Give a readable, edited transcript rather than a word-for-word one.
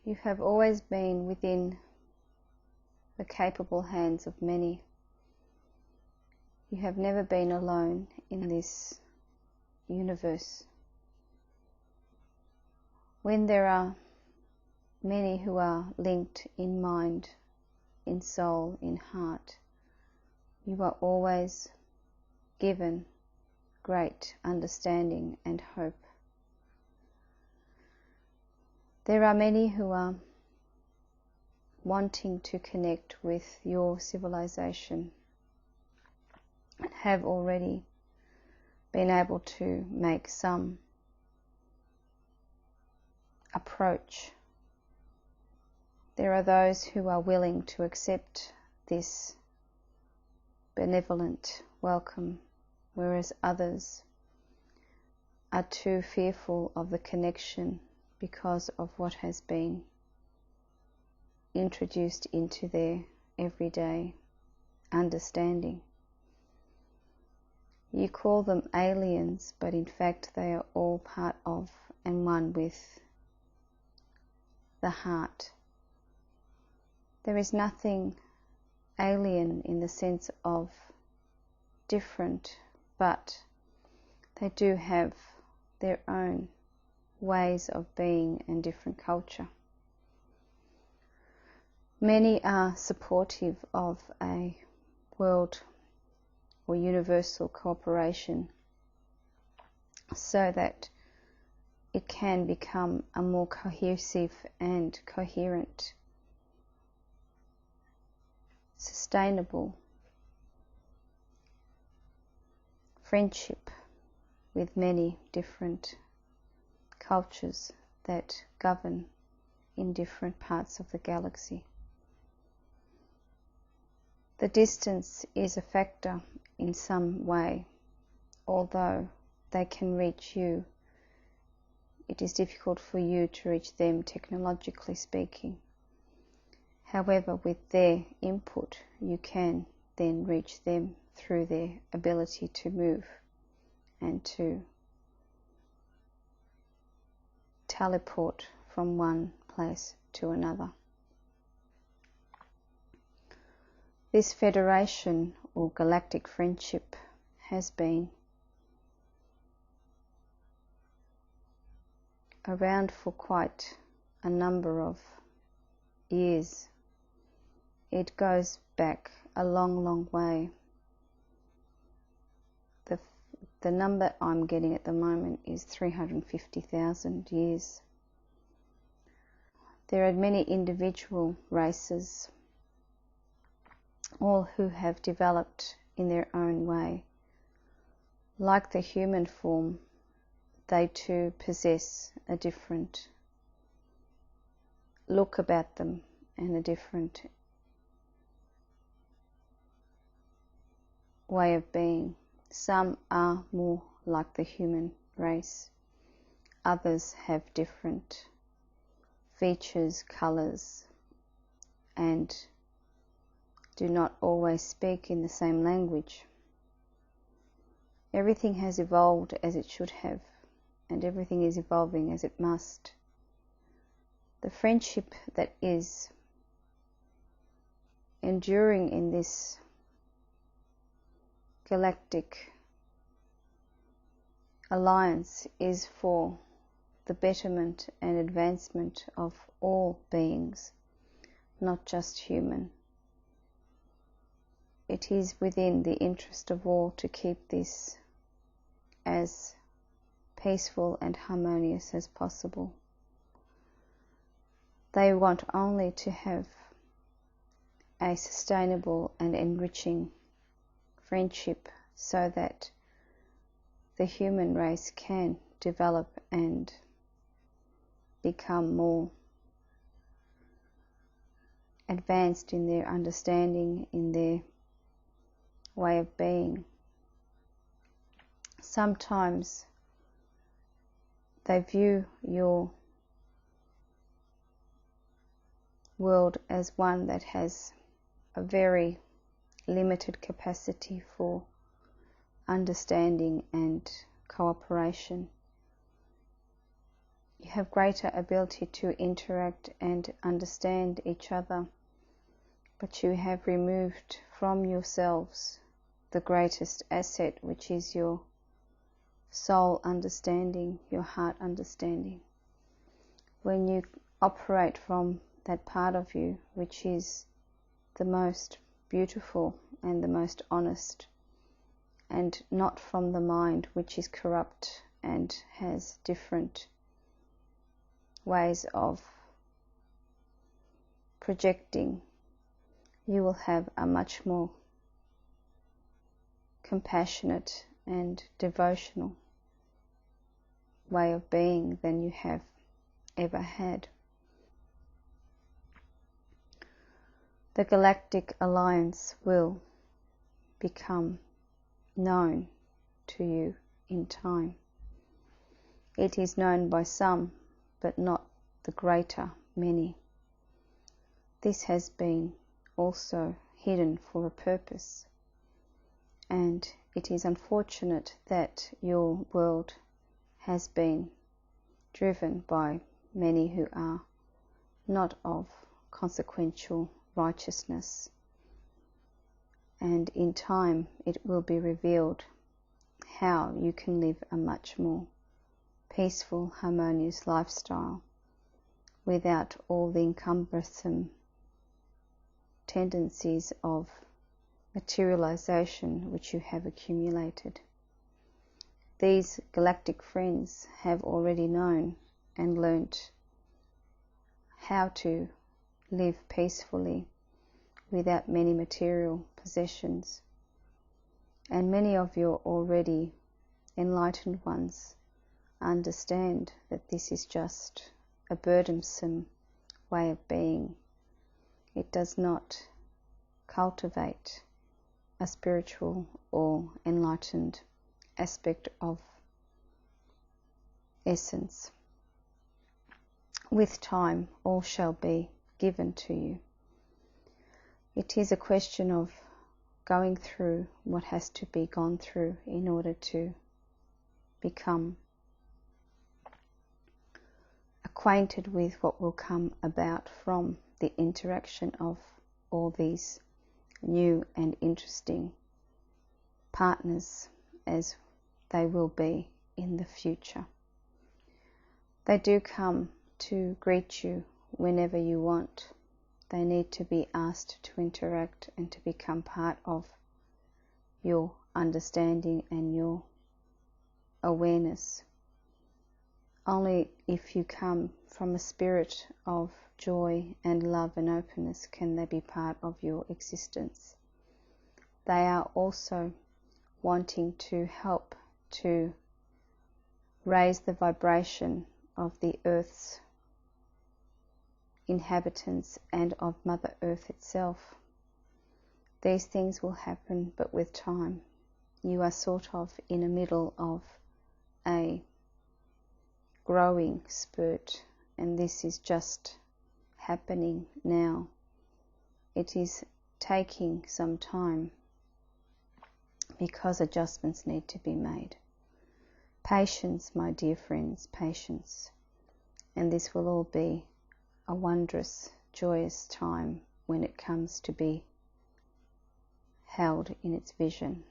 You have always been within the capable hands of many. You have never been alone in this universe. When there are many who are linked in mind, in soul, in heart, you are always given great understanding and hope. There are many who are wanting to connect with your civilization and have already been able to make some approach. There are those who are willing to accept this benevolent welcome, whereas others are too fearful of the connection because of what has been introduced into their everyday understanding. You call them aliens, but in fact they are all part of and one with the heart. There is nothing alien in the sense of different, but they do have their own ways of being and different culture. Many are supportive of a world or universal cooperation so that it can become a more cohesive and coherent, sustainable friendship with many different cultures that govern in different parts of the galaxy. The distance is a factor in some way. Although they can reach you, it is difficult for you to reach them technologically speaking. However, with their input, you can then reach them through their ability to move and to teleport from one place to another. This federation or galactic friendship has been around for quite a number of years. It goes back a long, long way. The number I'm getting at the moment is 350,000 years. There are many individual races, all who have developed in their own way. Like the human form, they too possess a different look about them and a different way of being. Some are more like the human race. Others have different features, colours, and do not always speak in the same language. Everything has evolved as it should have, and everything is evolving as it must. The friendship that is enduring in this galactic alliance is for the betterment and advancement of all beings, not just human. It is within the interest of all to keep this as peaceful and harmonious as possible. They want only to have a sustainable and enriching friendship so that the human race can develop and become more advanced in their understanding, in their way of being. Sometimes they view your world as one that has a very limited capacity for understanding and cooperation. You have greater ability to interact and understand each other, but you have removed from yourselves the greatest asset, which is your soul understanding, your heart understanding. When you operate from that part of you, which is the most beautiful and the most honest, and not from the mind, which is corrupt and has different ways of projecting, you will have a much more compassionate and devotional way of being than you have ever had. The Galactic Alliance will become known to you in time. It is known by some, but not the greater many. This has been also hidden for a purpose, and it is unfortunate that your world has been driven by many who are not of consequential righteousness, and in time it will be revealed how you can live a much more peaceful, harmonious lifestyle without all the cumbersome tendencies of materialization which you have accumulated. These galactic friends have already known and learnt how to live peacefully without many material possessions, and many of your already enlightened ones understand that this is just a burdensome way of being. It does not cultivate a spiritual or enlightened aspect of essence. With time, all shall be given to you. It is a question of going through what has to be gone through in order to become acquainted with what will come about from the interaction of all these new and interesting partners, as they will be in the future. They do come to greet you whenever you want. They need to be asked to interact and to become part of your understanding and your awareness. Only if you come from a spirit of joy and love and openness can they be part of your existence. They are also wanting to help to raise the vibration of the Earth's inhabitants and of Mother Earth itself. These things will happen, but with time. You are sort of in the middle of a growing spurt, and this is just happening now. It is taking some time because adjustments need to be made. Patience, my dear friends, patience. And this will all be a wondrous, joyous time when it comes to be held in its vision.